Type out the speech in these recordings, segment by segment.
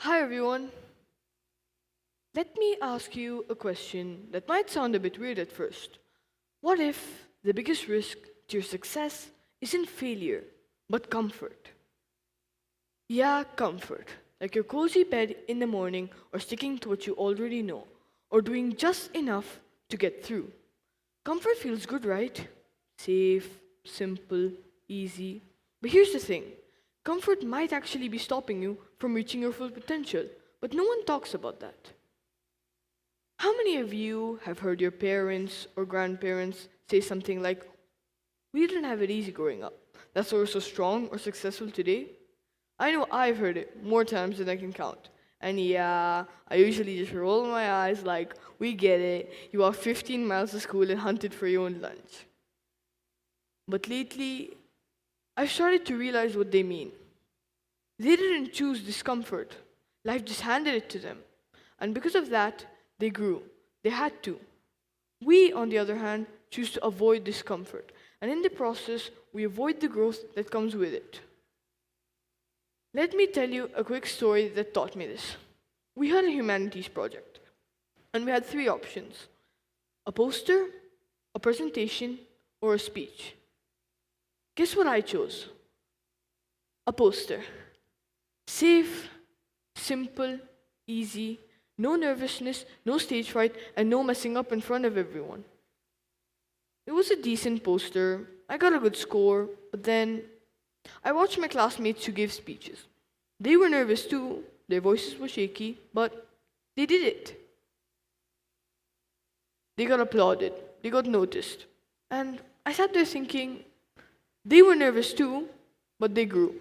Hi everyone. Let me ask you a question that might sound a bit weird at first. What if the biggest risk to your success isn't failure, but comfort? Yeah, comfort. Like your cozy bed in the morning, or sticking to what you already know, or doing just enough to get through. Comfort feels good, right? Safe, simple, easy. But here's the thing, comfort might actually be stopping you from reaching your full potential, but no one talks about that. How many of you have heard your parents or grandparents say something like, "We didn't have it easy growing up. That's why we're so strong or successful today"? I know I've heard it more times than I can count. And yeah, I usually just roll my eyes like, "We get it. You walked 15 miles to school and hunted for your own lunch." But lately, I've started to realize what they mean. They didn't choose discomfort. Life just handed it to them. And because of that, they grew. They had to. We, on the other hand, choose to avoid discomfort. And in the process, we avoid the growth that comes with it. Let me tell you a quick story that taught me this. We had a humanities project, and we had three options: a poster, a presentation, or a speech. Guess what I chose? A poster. Safe, simple, easy, no nervousness, no stage fright, and no messing up in front of everyone. It was a decent poster. I got a good score, but then I watched my classmates who gave speeches. They were nervous too, their voices were shaky, but they did it. They got applauded, they got noticed. And I sat there thinking, they were nervous too, but they grew.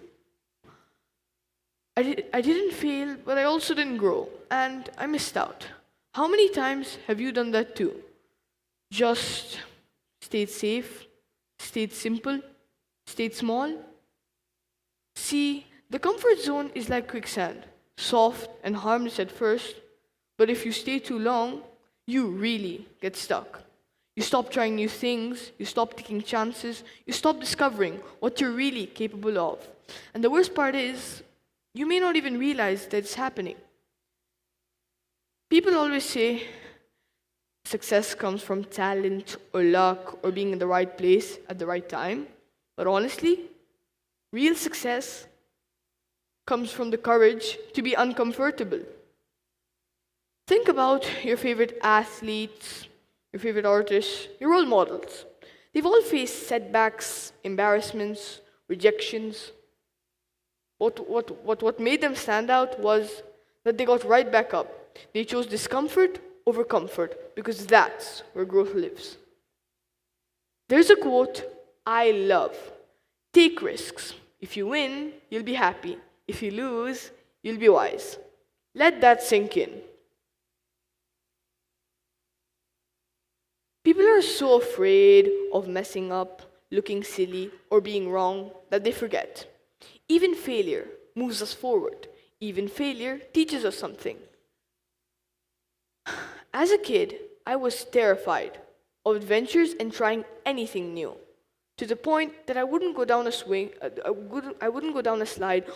I didn't fail, but I also didn't grow, and I missed out. How many times have you done that too? Just stayed safe, stayed simple, stayed small? See, the comfort zone is like quicksand, soft and harmless at first, but if you stay too long, you really get stuck. You stop trying new things, you stop taking chances, you stop discovering what you're really capable of. And the worst part is, you may not even realize that it's happening. People always say success comes from talent or luck or being in the right place at the right time. But honestly, real success comes from the courage to be uncomfortable. Think about your favorite athletes, your favorite artists, your role models. They've all faced setbacks, embarrassments, rejections. What made them stand out was that they got right back up. They chose discomfort over comfort because that's where growth lives. There's a quote I love: take risks. If you win, you'll be happy. If you lose, you'll be wise. Let that sink in. People are so afraid of messing up, looking silly, or being wrong that they forget. Even failure moves us forward. Even failure teaches us something. As a kid, I was terrified of adventures and trying anything new, to the point that I wouldn't go down a slide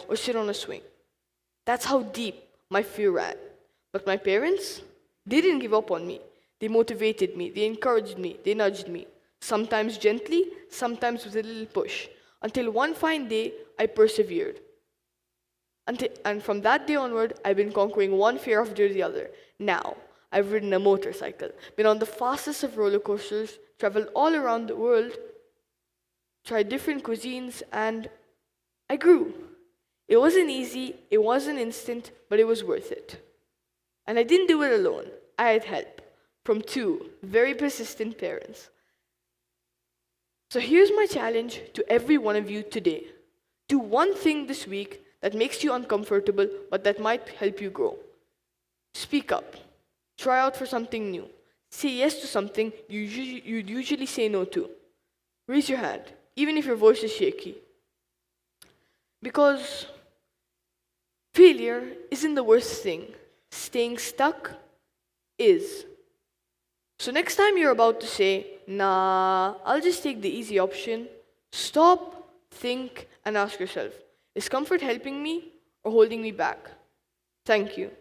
or sit on a swing. That's how deep my fear ran. But my parents, they didn't give up on me. They motivated me, they encouraged me, they nudged me, sometimes gently, sometimes with a little push, until one fine day I persevered. And from that day onward, I've been conquering one fear after the other. Now, I've ridden a motorcycle, been on the fastest of roller coasters, traveled all around the world, tried different cuisines, and I grew. It wasn't easy, it wasn't instant, but it was worth it. And I didn't do it alone. I had help from two very persistent parents. So here's my challenge to every one of you today. Do one thing this week that makes you uncomfortable, but that might help you grow. Speak up. Try out for something new. Say yes to something you'd usually say no to. Raise your hand, even if your voice is shaky. Because failure isn't the worst thing. Staying stuck is. So next time you're about to say, "Nah, I'll just take the easy option," stop, think, and ask yourself, is comfort helping me or holding me back? Thank you.